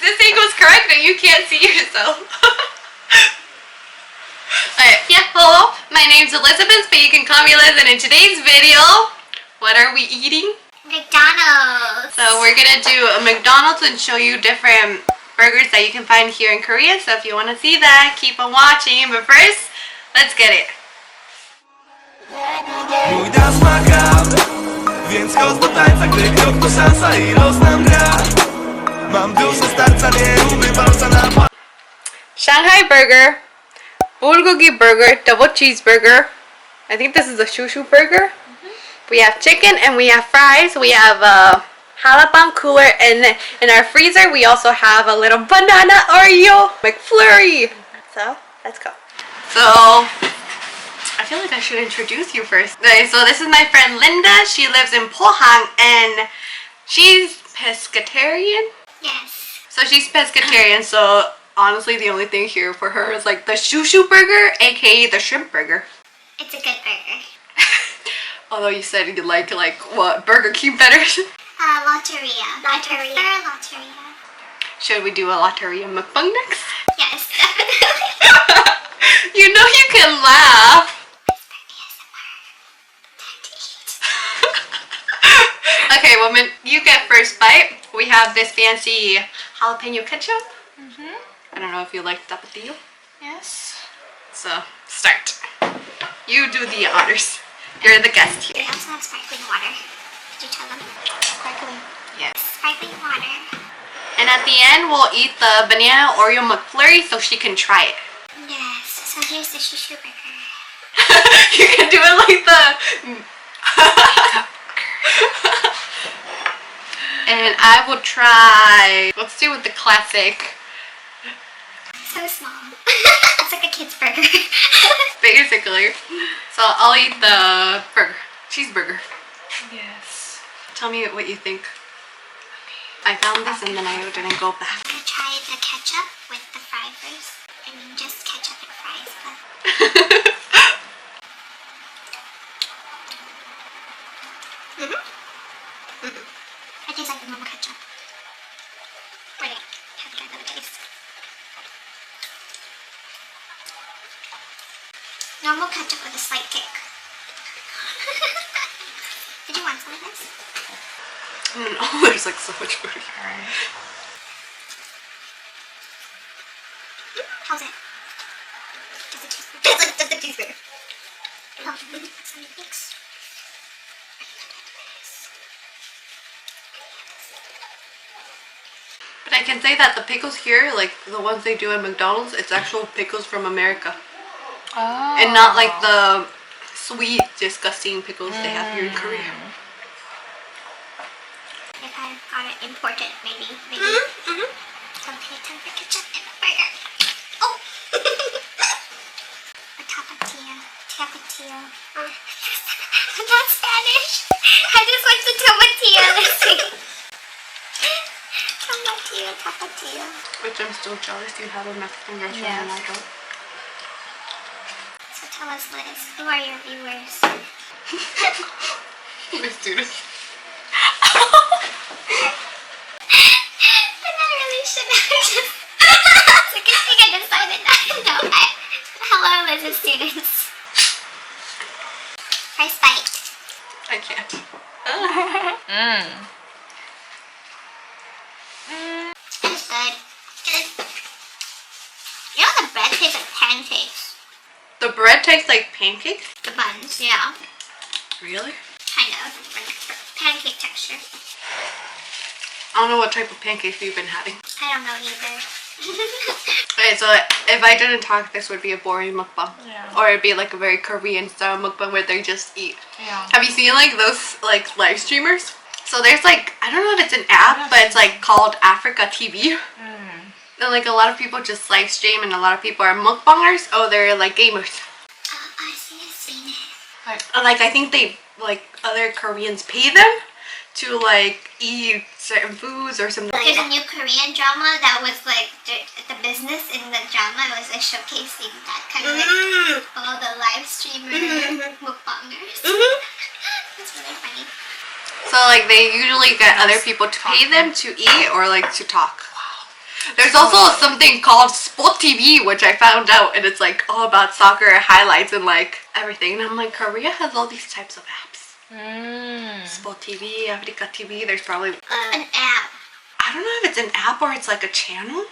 this angle's correct and you can't see yourself. Alright, yeah, hello. My name's Elizabeth, but you can call me Liz, and in today's video, what are we eating? McDonald's. So we're gonna do a McDonald's and show you different burgers that you can find here in Korea. So if you want to see that, keep on watching. But first, let's get it. Shanghai burger, bulgogi burger, double cheeseburger. I think this is a shushu burger. We have chicken and we have fries. We have a jalapeno cooler, and in our freezer we also have a little banana oreo mcflurry. So let's go. So I feel like I should introduce you first. Okay, so this is my friend Linda. She lives in Pohang and she's pescatarian. Yes. So she's pescatarian, so honestly the only thing here for her is like the shushu burger, aka the shrimp burger. It's a good burger. Although you said you like what, Burger King better? Lotteria. Lotteria. Should we do a Lotteria mukbang next? Yes, definitely. You know you can laugh. Okay, woman, you get first bite. We have this fancy jalapeno ketchup. I don't know if you like tapatio. Yes. So, start. You do the honors. You're the guest here. We also have sparkling water. Did you tell them? Sparkling. Yes. Sparkling water. And at the end, we'll eat the banana Oreo McFlurry so she can try it. Yes. So here's the shushu burger. You can do it like the... And I will try... Let's do with the classic. So small. It's like a kid's burger. Basically. So I'll eat the burger. Cheeseburger. Yes. Tell me what you think. I found this and then I didn't go back. I'm gonna try the ketchup with the fry first. I mean, just ketchup and fries, but... I taste like the normal ketchup. Wait, I have to get another taste. Normal ketchup with a slight kick. Did you want some of this? I don't know, there's like so much food. Alright. How's it? Does it taste good? Does it taste good? Oh, some mix. But I can say that the pickles here, like the ones they do at McDonald's, it's actual pickles from America. Oh. And not like the sweet, disgusting pickles they have here in Korea. If I got it imported, maybe. Some for ketchup and a burger. Oh! A tapatio. I'm not Spanish. I just went to tomatilla this week. Tapatio. Which I'm still jealous you have a Mexican restaurant and I don't. So tell us, Liz, who are your viewers? My students. I'm not really sure. It's a good thing I decided that. No, hello, Liz's students. First bite. I can't. It's good. You know the bread tastes like pancakes. The bread tastes like pancakes? The buns, yeah. Really? Kind of. Like pancake texture. I don't know what type of pancakes you've been having. I don't know either. Okay, so if I didn't talk, this would be a boring mukbang. Yeah. Or it'd be like a very Korean style mukbang where they just eat. Yeah. Have you seen like those like live streamers? So there's like, I don't know if it's an app, but it's like called Africa TV. And like a lot of people just live stream and a lot of people are mukbangers. Oh, they're like gamers. I see, I've seen it. Like I think they, like other Koreans pay them to like eat certain foods or something. There's a new Korean drama that was like the business in the drama was like showcasing that kind of like all the live streamer mukbangers. It's really funny. So like they usually get other people to pay them to eat or like to talk. There's also something called Sport TV, which I found out, and it's like all about soccer highlights and like everything. And I'm like, Korea has all these types of apps. Sport TV, Africa TV. There's probably an app. I don't know if it's an app or it's like a channel.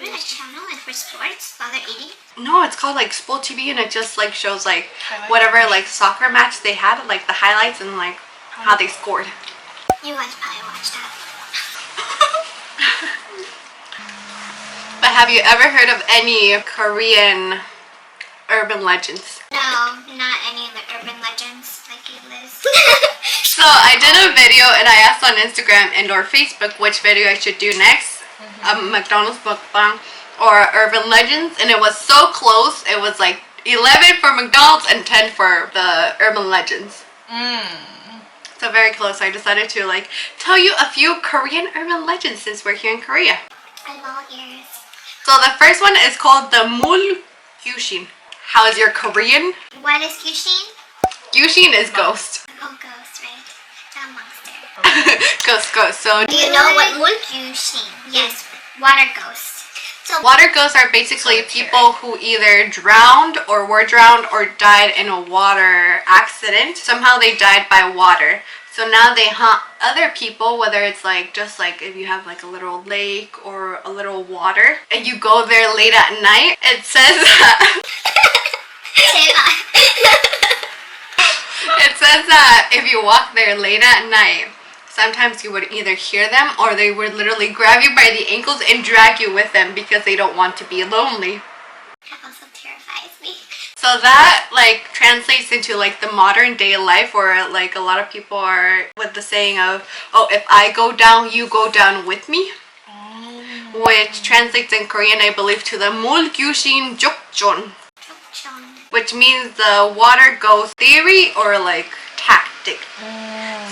Is it a channel like for sports while they're eating? No, it's called like Sport TV, and it just like shows like whatever like soccer match they had, like the highlights and like how they scored. You guys probably watch that. But have you ever heard of any Korean urban legends? No, not any of the urban legends like you, Liz. So I did a video and I asked on Instagram and or Facebook which video I should do next. McDonald's mukbang or urban legends, and it was so close. It was like 11 for McDonald's and 10 for the urban legends. So very close. I decided to like tell you a few Korean urban legends since we're here in Korea. I'm all ears. So the first one is called the mulgogi. How is your Korean? What is Yushin? Yushin is ghost. Oh, ghost, right? Not monster. Ghost. So Do you know what Yushin? Yes, water ghost. So water ghosts are basically people who either drowned or were drowned or died in a water accident. Somehow they died by water. So now they haunt other people, whether it's like just like if you have like a little lake or a little water and you go there late at night. It says that it says that if you walk there late at night, sometimes you would either hear them or they would literally grab you by the ankles and drag you with them because they don't want to be lonely. that also terrifies me. So that like translates into like the modern day life where like a lot of people are with the saying of, oh, if I go down, you go down with me. Which translates in Korean, I believe, to the mulgyushin jokjon, which means the water ghost theory or like tactic.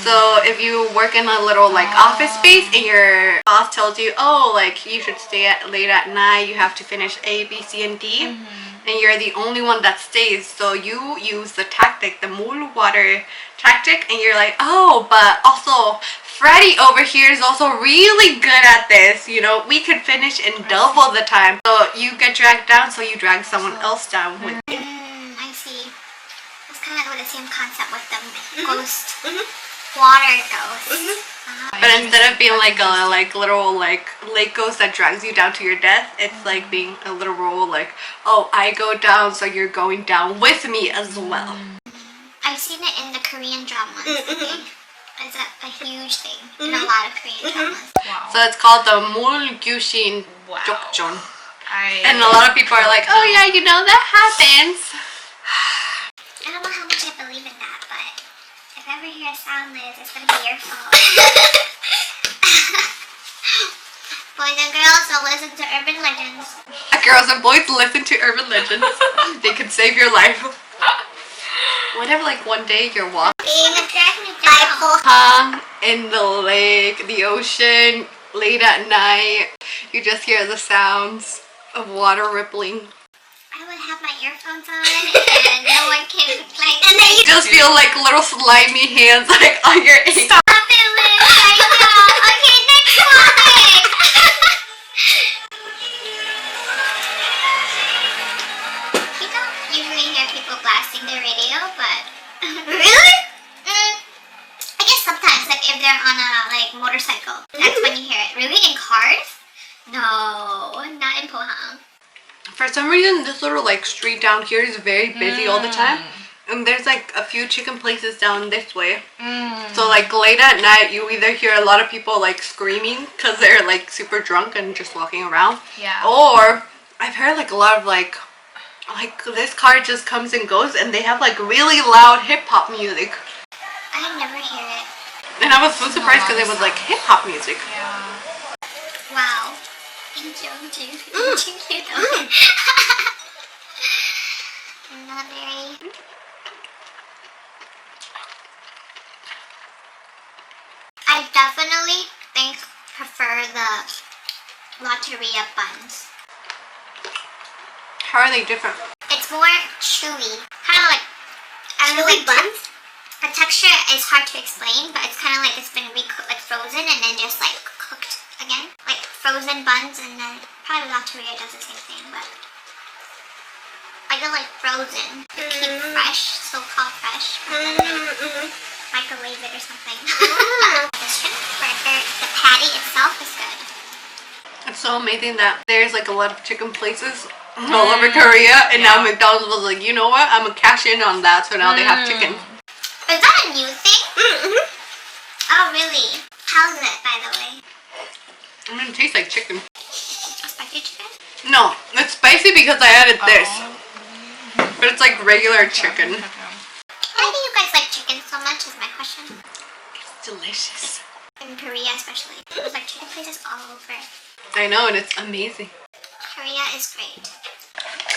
So if you work in a little like office space and your boss tells you, oh, like you should stay late at night, you have to finish A, B, C, and D, and you're the only one that stays, so you use the tactic, the mul water tactic, and you're like, oh, but also Freddie over here is also really good at this, you know, we could finish in double the time. So you get dragged down, so you drag someone else down with you. I see. It's kind of like the same concept with the ghost. Water ghost. But instead of being like a little like lake ghost that drags you down to your death, it's like being a literal like, oh, I go down, so you're going down with me as well. I've seen it in the Korean dramas. I think it's a huge thing in a lot of Korean dramas. So it's called the mulgyushin jokjon. And a lot of people are like, oh yeah, you know that happens. I don't know how much I believe in that, but if I ever hear a sound, Liz, it's gonna be your fault. Boys and girls, don't listen to urban legends. Girls and boys, listen to urban legends. They can save your life. What if like one day you're walking Being a technical. in the lake, the ocean, late at night, you just hear the sounds of water rippling. I would have my earphones on and no one can complain. And then you Just feel like little slimy hands like on your ankle. stop it, Liz. I know. Okay, next topic. You don't usually hear people blasting their radio, but really? I guess sometimes, like if they're on a like motorcycle, that's when you hear it. Really, in cars? No, not in Pohang. For some reason, this little like street down here is very busy all the time. And there's like a few chicken places down this way. So like late at night, you either hear a lot of people like screaming because they're like super drunk and just walking around. Yeah. Or I've heard like a lot of like this car just comes and goes and they have like really loud hip hop music. I never hear it. And I was so surprised because it was like hip hop music. Yeah. Wow. Not very. I definitely prefer the Lotteria buns. How are they different? It's more chewy. Kind of like, I don't know, like buns? The texture is hard to explain, but it's kind of like it's been recooked, like frozen and then just like cooked again. Like frozen buns, and then probably Lotteria does the same thing, but I go like frozen to keep fresh, so-called fresh. Microwave it or something. The shrimp burger, the patty itself is good. It's so amazing that there's like a lot of chicken places all over Korea, and now McDonald's was like, you know what? I'm gonna cash in on that, so now they have chicken. Is that a new thing? Oh, really? How's it, by the way? I mean, it tastes like chicken. Spicy chicken? No, it's spicy because I added this. But it's like regular chicken. Why do you guys like chicken so much is my question. It's delicious. In Korea especially. There's like chicken places all over. I know, and it's amazing. Korea is great.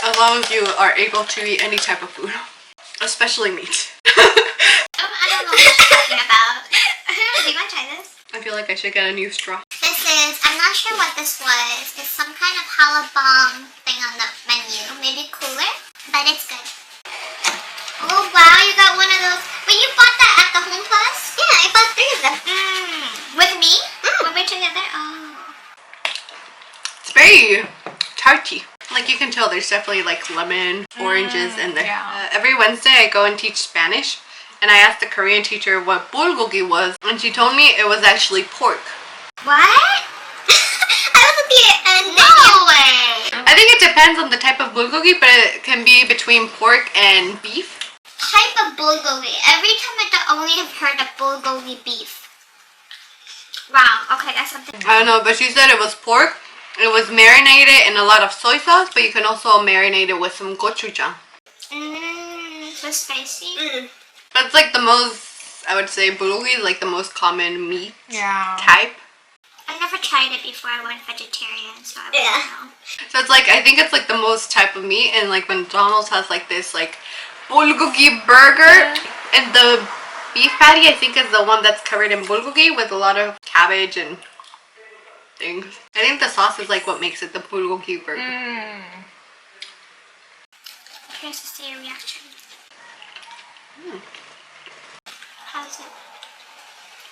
As long as you are able to eat any type of food. Especially meat. I don't know what you're talking about. Do you want to try this? I feel like I should get a new straw. This is, I'm not sure what this was. It's some kind of halabong thing on the menu. Maybe cooler, but it's good. Oh wow, you got one of those. Wait, you bought that at the Home Plus? Yeah, I bought 3 of them. With me? When we're together? Oh. It's very tarty. Like you can tell there's definitely like lemon, oranges in there. Every Wednesday I go and teach Spanish, and I asked the Korean teacher what bulgogi was, and she told me it was actually pork. What? I was at the no way. I think it depends on the type of bulgogi, but it can be between pork and beef. Type of bulgogi. Every time I only have heard of bulgogi beef. Wow. Okay, that's something. I don't know, but she said it was pork. It was marinated in a lot of soy sauce, but you can also marinate it with some gochujang. So spicy. That's like the most, I would say, bulgogi is like the most common meat type. I've never tried it before I went vegetarian, so I wouldn't know. So it's like, I think it's like the most type of meat, and like McDonald's has like this like bulgogi burger, and the beef patty I think is the one that's covered in bulgogi with a lot of cabbage and things. I think the sauce is like what makes it the bulgogi burger. Curious to see your reaction. How's it?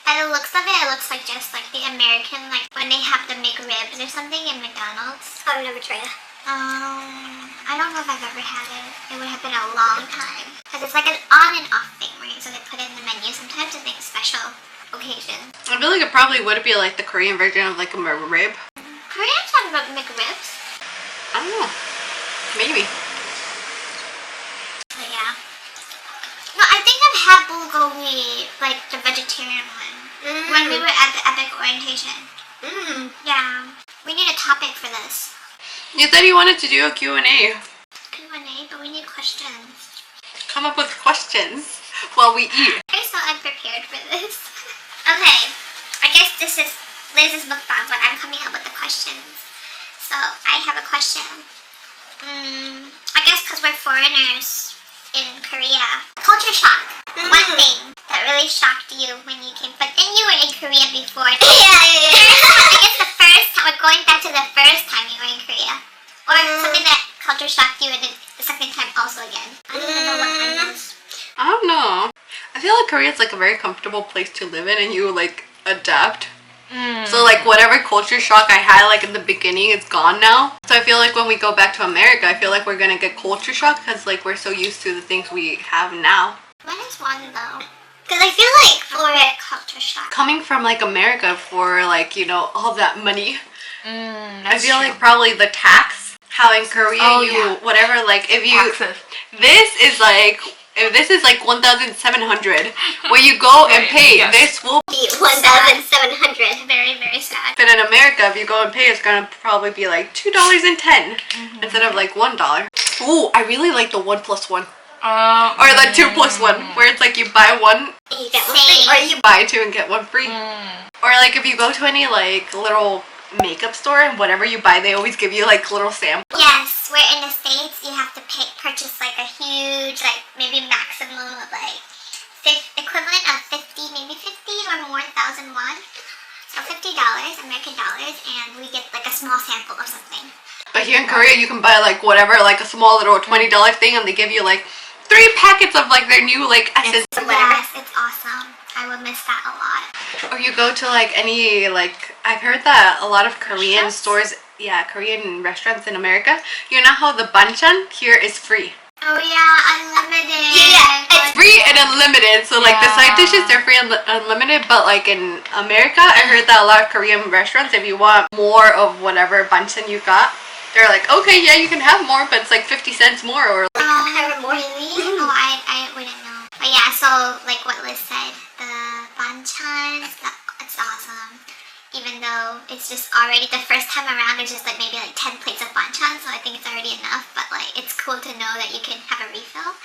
By the looks of it, it looks like just like the American, like when they have the McRibs or something in McDonald's. I've never tried it. I don't know if I've ever had it. It would have been a long time. Because it's like an on and off thing, right? So they put it in the menu sometimes to make special occasions. I feel like it probably would be like the Korean version of like a McRib. Koreans have about McRibs. I don't know. Maybe. But yeah. No, I think I've had bulgogi, like the vegetarian one, when we were at the Epic orientation. Yeah. We need a topic for this. You said you wanted to do a Q&A. Q&A, but we need questions. Come up with questions while we eat. I'm so unprepared for this. Okay, I guess this is Liz's mukbang, but I'm coming up with the questions. So, I have a question. I guess because we're foreigners in Korea. Culture shock. One thing that really shocked you when you came, but then you were in Korea before. I guess the first time, we're going back to the first time you were in Korea. Or something that culture shocked you and then the second time also again. I don't even know what mine is. I don't know. I feel like Korea is like a very comfortable place to live in, and you like adapt. So like whatever culture shock I had like in the beginning, it's gone now. So I feel like when we go back to America, I feel like we're gonna get culture shock because like we're so used to the things we have now. What is one though? Because I feel like for culture shock. Coming from like America for like, you know, all that money. I feel like probably the tax. How in Korea whatever, like if you Taxes. this is like 1,700. When you go and pay, this will be 1,700. Very, very sad. But in America, if you go and pay, it's gonna probably be like $2.10 instead of like $1. Ooh, I really like the 1+1. Or the 2+1, where it's like you buy one, You get one free. or you buy two and get one free. Or like if you go to any like little makeup store and whatever you buy, they always give you like little samples. Yes, where in the States you have to purchase like a huge, like maybe maximum of like equivalent of 50, maybe 50 or more thousand won. So $50, American dollars, and we get like a small sample of something. But here in Korea, you can buy like whatever, like a small little $20 thing, and they give you like 3 packets of like their new like essence. Yes, it's awesome. I would miss that a lot. Or you go to like any, like, I've heard that a lot of Korean Restaurants? stores, yeah, Korean restaurants in America, you know how the banchan here is free. Oh yeah, unlimited. Yeah, it's free and unlimited. So like the side dishes are free and unlimited, but like in America, I heard that a lot of Korean restaurants, if you want more of whatever banchan you got, they're like, okay, yeah, you can have more, but it's like 50 cents more or like. Really? Oh, I wouldn't know. But yeah, so like what Liz said, the banchans, it's awesome. Even though it's just already the first time around, there's just like maybe like 10 plates of banchan, so I think it's already enough. But like it's cool to know that you can have a refill.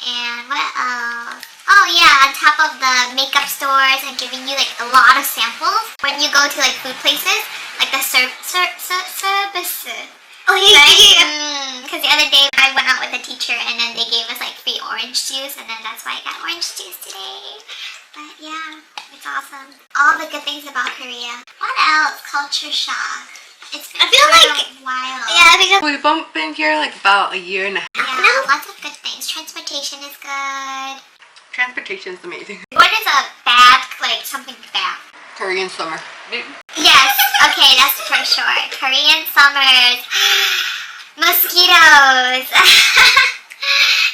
And what else? Oh yeah, on top of the makeup stores and giving you like a lot of samples when you go to like food places, like the service. Oh yeah, because the other day I went out with a teacher and then they gave us like free orange juice, and then that's why I got orange juice today. But yeah, it's awesome. All the good things about Korea. What else? Culture shock. It's been a while. Yeah, because We've been here like about a year and a half. yeah, lots of good things. Transportation is good. Transportation is amazing. What is a bad, like something bad? Korean summer. Yes, okay, that's for sure. Korean summers. Mosquitoes.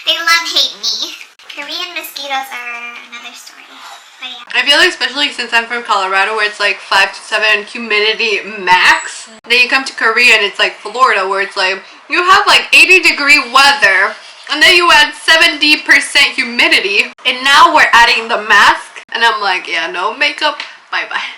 They love hate me. Korean mosquitoes are another story. But yeah. I feel like especially since I'm from Colorado where it's like 5 to 7 humidity max, then you come to Korea and it's like Florida where it's like you have like 80-degree weather and then you add 70% humidity and now we're adding the mask and I'm like, yeah, no makeup, bye bye.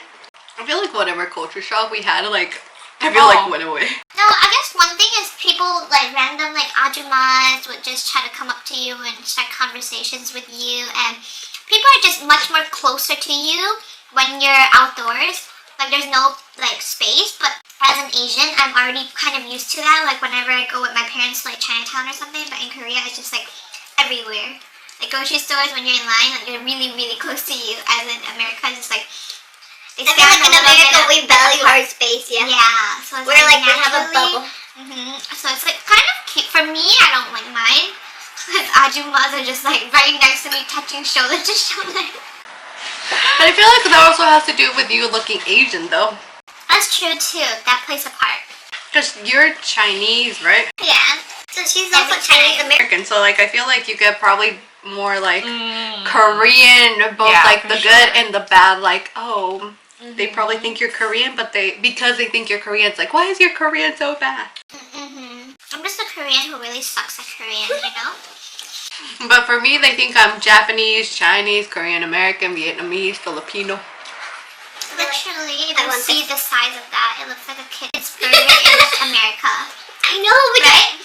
I feel like whatever culture shock we had, like I feel like went away. No, I guess one thing is people like random like ajumas would just try to come up to you and start conversations with you, and people are just much more closer to you when you're outdoors. Like there's no like space, but as an Asian, I'm already kind of used to that. Like whenever I go with my parents to like Chinatown or something, but in Korea it's just like everywhere. Like grocery stores, when you're in line, like they're really, really close to you. As in America, it's just like I feel like in America we value our space, yeah. Yeah, so it's we're like we have a bubble. So it's like kind of cute. For me, I don't like mine. Because ajumas are just like right next to me, touching shoulder to shoulder. But I feel like that also has to do with you looking Asian though. That's true too. That plays a part. Because you're Chinese, right? Yeah. So she's also Chinese American. So like I feel like you get probably more like Korean, both like the good and the bad. Like, oh, they probably think you're Korean, but because they think you're Korean, it's like, why is your Korean so bad? I'm just a Korean who really sucks at Korean, you know? But for me, they think I'm Japanese, Chinese, Korean American, Vietnamese, Filipino. Literally, if you see the size of that, it looks like a kid's burger in America. I know, right?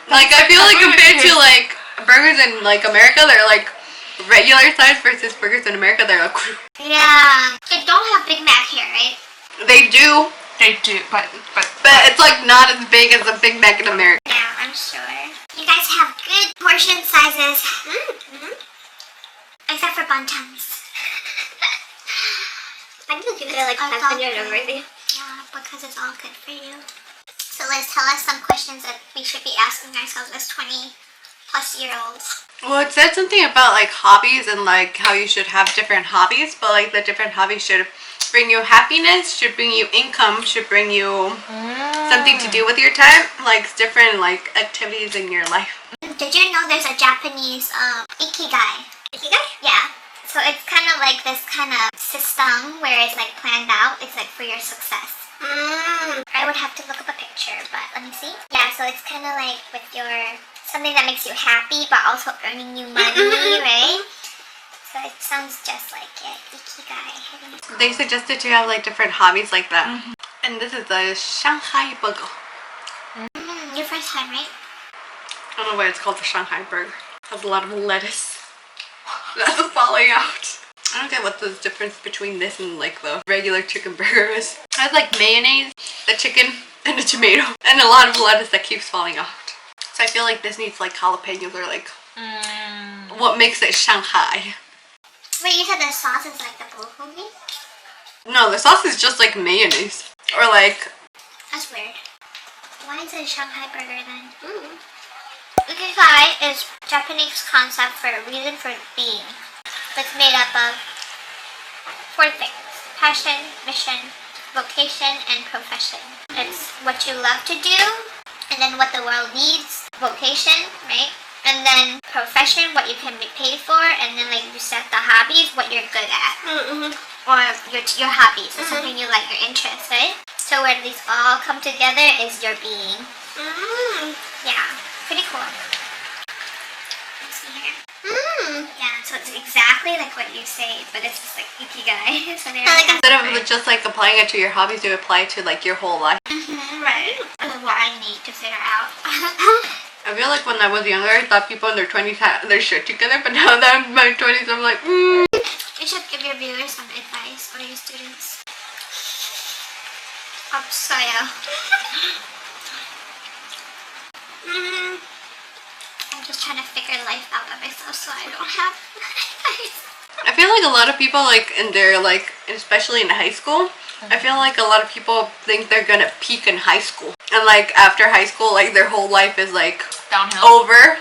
Like, I feel like compared to like burgers in like America, they're like regular size versus burgers in America, they're like. Yeah. They don't have Big Mac here, right? They do. They do, but it's like not as big as a Big Mac in America. Yeah, I'm sure. You guys have good portion sizes. Except for banchans. I think you get like 500 already. Yeah, because it's all good for you. So Liz, tell us some questions that we should be asking ourselves as 20-plus-year-olds. Well, it said something about like hobbies and like how you should have different hobbies, but like the different hobbies should bring you happiness, should bring you income, should bring you something to do with your time, like different like activities in your life. Did you know there's a Japanese ikigai? Ikigai? Yeah. So it's kind of like this kind of system where it's like planned out. It's like for your success. I would have to look up a picture, but let me see. Yeah, so it's kind of like with your something that makes you happy, but also earning you money, right? So it sounds just like it. Ikigai. They suggested to have like different hobbies like that. And this is the Shanghai burger. Your first time, right? I don't know why it's called the Shanghai burger. It has a lot of lettuce. That's falling out. I don't get what the difference between this and like the regular chicken burger is. It has like mayonnaise, the chicken, and the tomato, and a lot of lettuce that keeps falling out. So I feel like this needs like jalapenos or like what makes it Shanghai. Wait, you said the sauce is like the bulgogi? No, the sauce is just like mayonnaise. Or like... That's weird. Why is it a Shanghai burger then? Ikigai is Japanese concept for a reason for being. It's made up of 4 things. passion, mission, vocation, and profession. It's what you love to do, and then what the world needs, vocation, right? And then profession, what you can be paid for, and then like you said, the hobbies, what you're good at. Or your hobbies, or something you like, your interests, right? So where these all come together is your being. Yeah, pretty cool. Let's see here. Yeah, so it's exactly like what you say, but it's just like ikigai. So instead of just like applying it to your hobbies, you apply it to like your whole life. Right. What I need to figure out. I feel like when I was younger, I thought people in their 20s had their shit together, but now that I'm in my 20s, I'm like, You should give your viewers some advice, or your students. Upsaya. I'm just trying to figure life out by myself, so I don't have advice. I feel like a lot of people, like in their like, especially in high school, I feel like a lot of people think they're gonna peak in high school, and like after high school, like their whole life is like downhill over.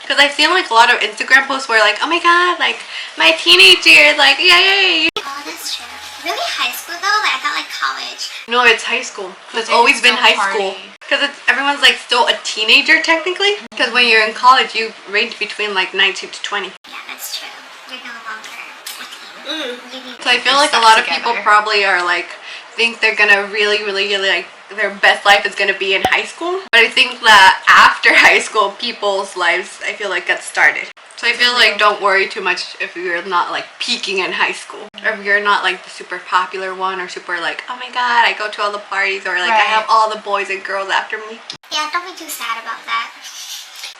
Because I've seen like a lot of Instagram posts where like, oh my god, like my teenage years, like yay. Oh, that's true. Really, high school though? Like I thought like college. No, it's high school. It's always been high school. Because everyone's like still a teenager technically. Because when you're in college, you range between like 19 to 20. Yeah, that's true. You're no longer a teen. So I feel like a lot of people probably are like, think they're gonna really like their best life is gonna be in high school. But I think that after high school, people's lives, I feel like, get started. So I feel like don't worry too much if you're not like peaking in high school. Or if you're not like the super popular one, or super like, oh my god, I go to all the parties, or like I have all the boys and girls after me. Yeah, don't be too sad about that.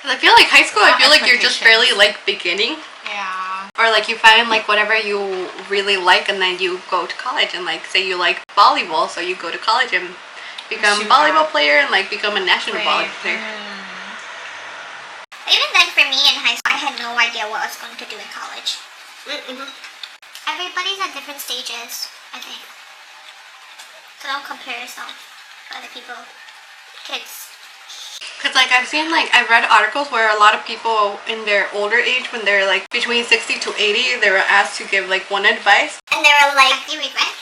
Cause I feel like high school, I feel like you're just barely like beginning. Yeah. Or like you find like whatever you really like, and then you go to college, and like say you like volleyball, so you go to college and become a volleyball player and like become a national volleyball player. Even then, for me in high school, I had no idea what I was going to do in college. Everybody's at different stages, I think. So don't compare yourself to other people, kids. Cause like I've read articles where a lot of people in their older age, when they're like between 60 to 80, they were asked to give like one advice. And they were like, you regret?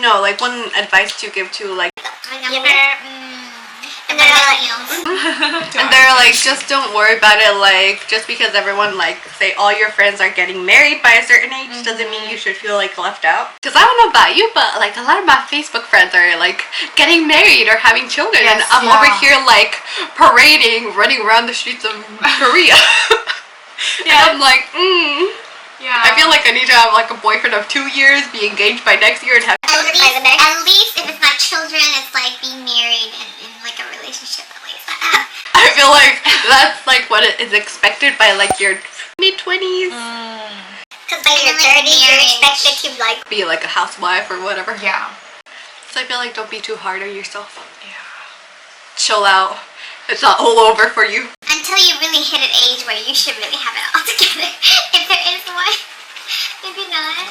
No, like one advice to give to like. And they're like, and they're like, just don't worry about it. Like, just because everyone like say all your friends are getting married by a certain age doesn't mean you should feel like left out. Cause I don't know about you, but like a lot of my Facebook friends are like getting married or having children, and I'm over here like parading, running around the streets of Korea. And I'm like, Yeah. I feel like I need to have like a boyfriend of 2 years, be engaged by next year, and have. At least if it's not children, it's like being married and in like a relationship at least. I feel like that's like what is expected by like your mid-20s. Because by your 30s, you're expected to like be like a housewife or whatever. Yeah. So I feel like don't be too hard on yourself. Yeah. Chill out. It's not all over for you. until you really hit an age where you should really have it all together. If there is one. Maybe not.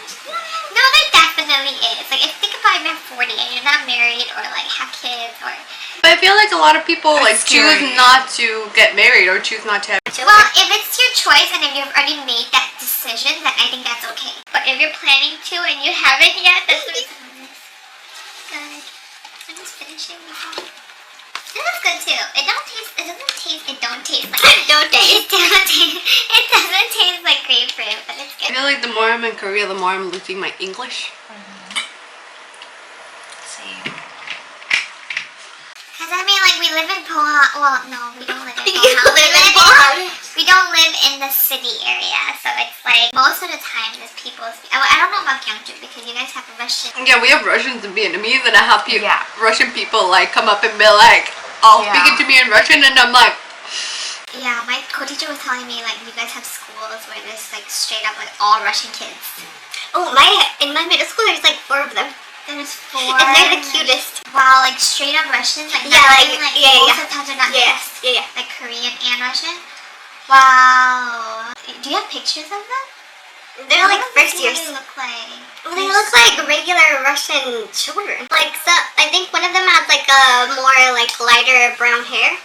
No, there definitely is. Like, if think about if you're 40 and you're not married or like have kids or. But I feel like a lot of people like choose not to get married or choose not to have children. Well, if it's your choice and if you've already made that decision, then I think that's okay. But if you're planning to and you haven't yet, that's good. I'm just finishing the whole. This is good too. It doesn't taste like grapefruit, but it's I good. feel like the more I'm in Korea, the more I'm losing my English. Same. Cause I mean, like we live in Pohang. Well, no, we don't live in Pohang. We don't live in the city area, so it's like most of the time there's people. I don't know about Gyeongju because you guys have Russian. Yeah, we have Russians and Vietnamese, and I have Russian people like come up and be like, all speaking to me in Russian, and I'm like. Yeah, my co-teacher was telling me like you guys have schools where there's like straight up like all Russian kids. Oh, in my middle school there's like 4 of them. There's 4. And they're the cutest. Wow, like straight up Russians? Like most of the times they're not mixed. Yeah. Like Korean and Russian? Wow. Do you have pictures of them? They're like first years. What do they look like? Well, they look like regular Russian children. Like, so I think one of them has like a more like lighter brown hair.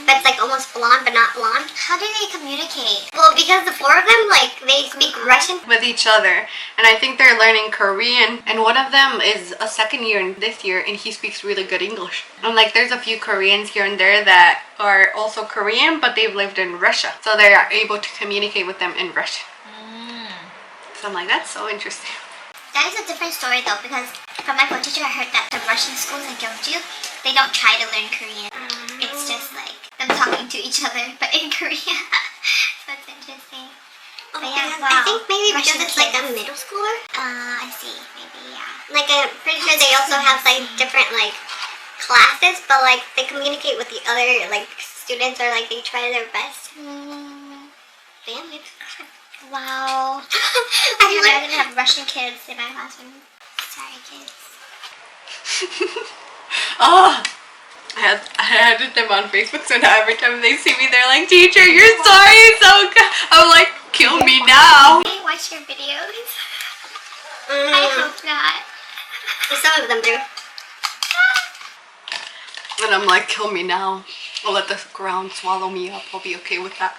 but it's like almost blonde but not blonde. How do they communicate? Well, because the four of them, like, they speak Russian. With each other, and I think they're learning Korean, and one of them is a second year in this year and he speaks really good English. And like there's a few Koreans here and there that are also Korean but they've lived in Russia, so they are able to communicate with them in Russian. So I'm like, that's so interesting. That is a different story though, because from my phone teacher I heard that the Russian schools in Gyeongju, they don't try to learn Korean. It's just like them talking to each other but in Korean. So it's interesting. Oh, But yeah, because I think maybe Russian because it's like a kids. middle schooler. I see. Maybe, yeah. Like I'm pretty sure they also have like different like classes, but like they communicate with the other like students or like they try their best. Damn it. Wow. I I like didn't have Russian kids in my classroom. Sorry, kids. Oh, I added them on Facebook, so now every time they see me, they're like, "Teacher, you're sorry." So I'm like, "Kill me now." They watch your videos. I hope not. Some of them do. And I'm like, "Kill me now. I'll let the ground swallow me up. I'll be okay with that."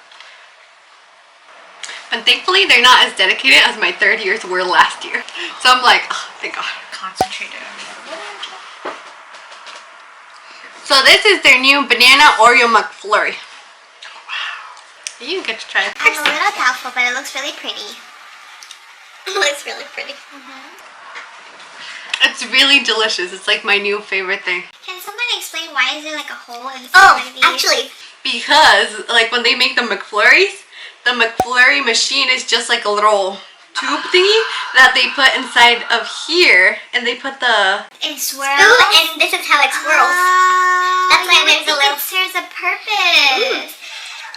And thankfully, they're not as dedicated as my third years were last year. So I'm like, oh, thank God. Concentrated. So this is their new banana Oreo McFlurry. Wow. You get to try it. I'm a little doubtful, but it looks really pretty. It looks really pretty. It's really delicious. It's like my new favorite thing. Can someone explain why is there like a hole in Oh, one of these? actually, Because like when they make the McFlurries, the McFlurry machine is just like a little tube thingy that they put inside of here, and they put the It swirls. ooh, and this is how it swirls. That's why there's a little- It serves a purpose.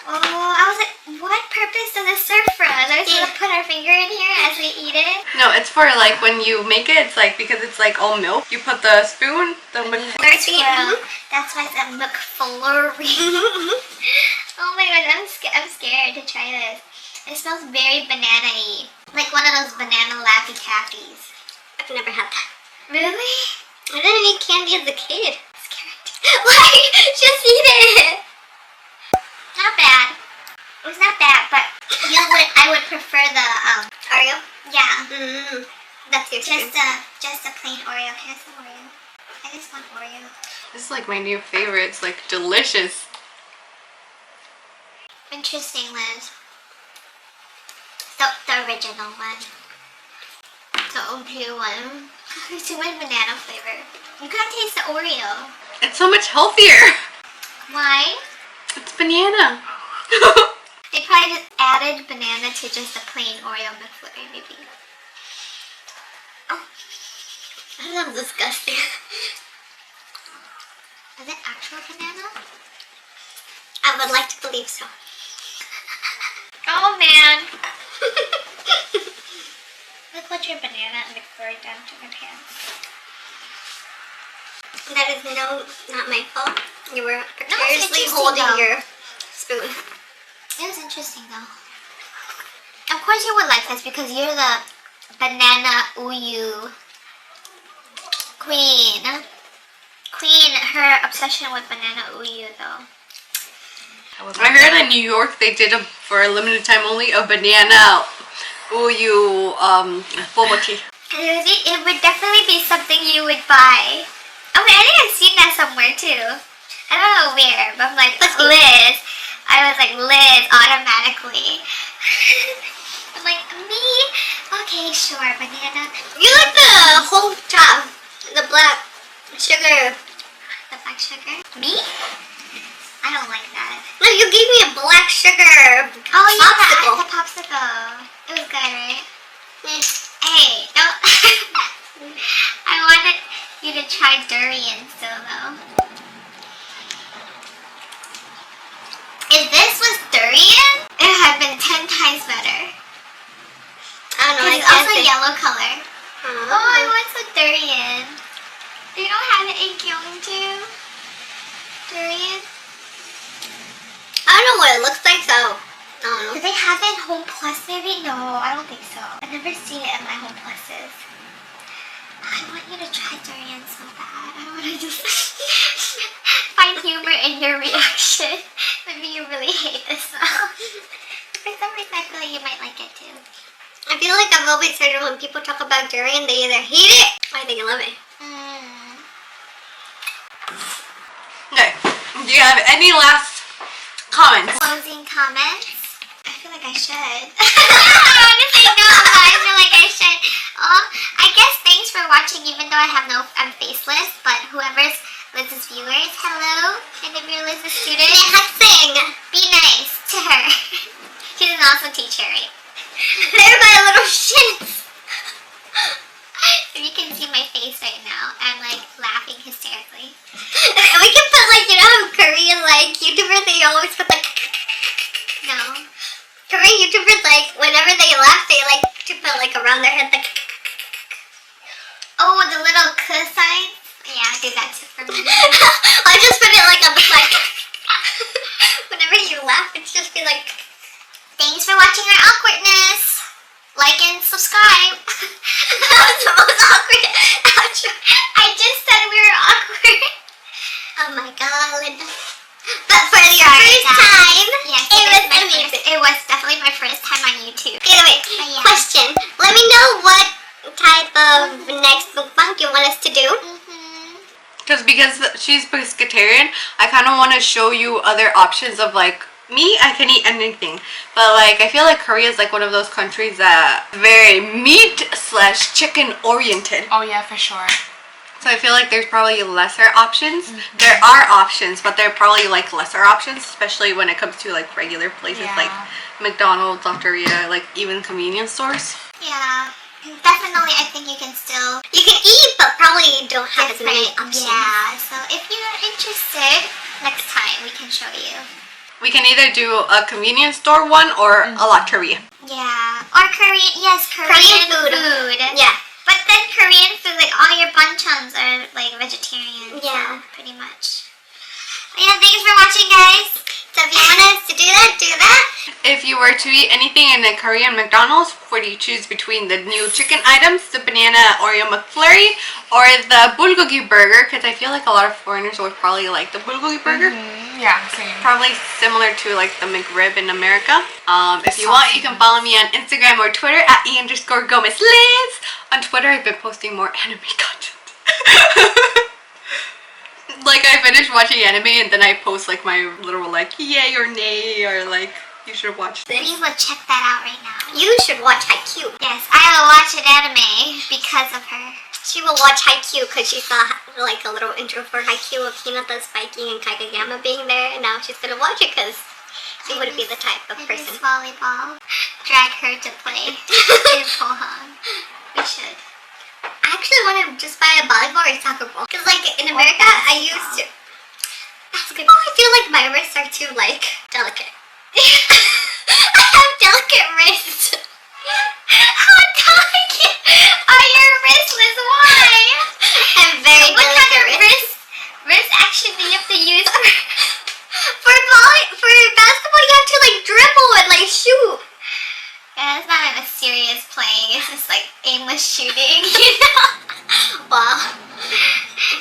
Oh, I was like, what purpose does it serve for us? Are we supposed to put our finger in here as we eat it? no, it's for like when you make it. It's like because it's like all milk. You put the spoon, the McFlurry. Very sweet. Well, that's why it's a McFlurry. Oh my god, I'm scared to try this. It smells very banana-y. Like one of those banana Laffy Taffies. I've never had that. Really? I didn't eat candy as a kid. Scared. Why? Just eat it. Not bad. It was not bad, but I would prefer the Oreo? yeah. That's your turn. Just a plain Oreo. Can I have some Oreo? I just want Oreo. This is like my new favorite. It's like delicious. Interesting, Liz. The original one. The OG one. It's too much banana flavor. You gotta taste the Oreo. It's so much healthier. Why? It's banana. They probably just added banana to just a plain Oreo McFlurry, maybe. That sounds disgusting. Is it actual banana? I would like to believe so. Oh man! Look what your banana and McFlurry done to my pants. That is not my fault. You were it's precariously interesting, holding though. your spoon. It was interesting though. Of course you would like this because you're the banana uyu queen. Her obsession with banana uyu though. I heard in New York they did for a limited time only a banana uyu boba tea. It would definitely be something you would buy. I mean, I think I've seen that somewhere too. I don't know where, but I'm like, Liz. I was like, Liz, automatically. I'm like, me? Okay, sure, banana. You like the whole top, the black sugar. The black sugar? Me? I don't like that. No, you gave me a black sugar Oh, yeah, popsicle. the popsicle. It was good, right? Mm. Hey, don't. I wanted you to try durian still, though. If this was durian, it would have been 10 times better. I don't know. It's also yellow color. Oh, Oh, I want some durian. They don't have it in Gyeongju. Durian. I don't know what it looks like, so I don't know. Do they have it in Home Plus maybe? No, I don't think so. I've never seen it in my Home Pluses. I want you to try durian so bad. I want to just find humor in your reaction. hate this smell. For some reason, I feel like you might like it too. I feel like I've always heard when people talk about durian, they either hate it or they love it. Okay. Do you have any last comments? Closing comments? I feel like I should. Honestly, no, I feel like I should. Oh, I guess thanks for watching, even though I'm faceless, but whoever's Liz's viewers, hello. And if you're Liz's student, be nice to her. She's an awesome teacher, right? They're my little shits. If you can see my face right now, I'm like laughing hysterically. We can put like, you know how Korean like YouTubers, they always put like No. Korean YouTubers, like whenever they laugh, they like to put like around their head like Oh, the little k sign? Yeah, do that too for me. I just put it like on the side. Whenever you laugh, it's just be like Thanks for watching our awkwardness. Like and subscribe. that was the most awkward outro. I just said we were awkward. Oh my god, Linda. But for the Sorry, first guys. time, Yes, it was my amazing. first, it was definitely my first time on YouTube. Anyway, Yeah. question. Let me know what type of next mukbang you want us to do. Because she's pescatarian, I kind of want to show you other options of like, me, I can eat anything. But like, I feel like Korea is like one of those countries that very meat/chicken oriented. Oh yeah, for sure. So I feel like there's probably lesser options. There are options, but they're probably like lesser options, especially when it comes to like regular places like McDonald's, Doctoria, like even convenience stores. Yeah. Definitely, I think you can still You can eat, but probably you don't have as many options. Yeah, so if you're interested, next time we can show you. We can either do a convenience store one or a Lotteria. Yeah, or Korean, yes, Korean food. Yeah. But then Korean food, like all your banchans are like vegetarian. Yeah. So pretty much. But yeah, thanks for watching, guys. So if you want us to do that, do that. If you were to eat anything in a Korean McDonald's, would you choose between the new chicken items, the banana Oreo McFlurry, or the bulgogi burger? Because I feel like a lot of foreigners would probably like the bulgogi burger. Yeah, same. Probably similar to like the McRib in America. If you want, you can follow me on Instagram or Twitter at e_GomezLiz. On Twitter, I've been posting more anime content. Like, I finish watching anime and then I post like my literal like yay or nay or like you should watch this. We will check that out right now. You should watch Haikyuu. Yes, I will watch an anime because of her. She will watch Haikyuu because she saw like a little intro for Haikyuu of Hinata spiking and Kageyama being there, and now she's gonna watch it because she would be the type of It person. is volleyball. Drag her to play in Pohang. We should. I actually want to just buy a volleyball or a soccer ball. Because like in America, I used to. Basketball, I feel like my wrists are too like delicate. I have delicate wrists. How delicate are your wrists, Liz? Why? I'm very What delicate kind of wrists. wrist action do you have to use? For basketball, you have to like dribble and like shoot. Yeah, it's not like a serious playing. It's just like aimless shooting, you know? Wow.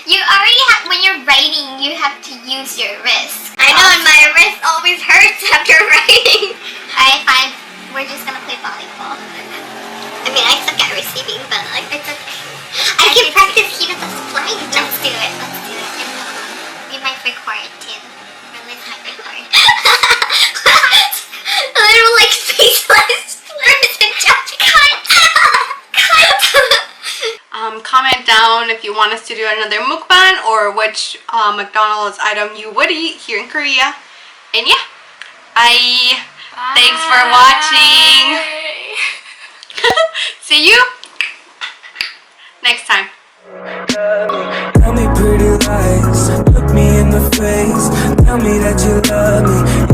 You already have, when you're writing, you have to use your wrist. I know, and my wrist always hurts after writing. Alright, fine. We're just gonna play volleyball. I mean, I suck at receiving, but like it's okay. I can practice Hinata's flying jump. Let's do it. Let's do it. We might record too. Or Liz might record. A little like faceless person jumping. Comment down if you want us to do another mukbang or which McDonald's item you would eat here in Korea. And yeah, bye. Thanks for watching. See you next time. Tell me pretty lies, look me in the face. Tell me that you love me.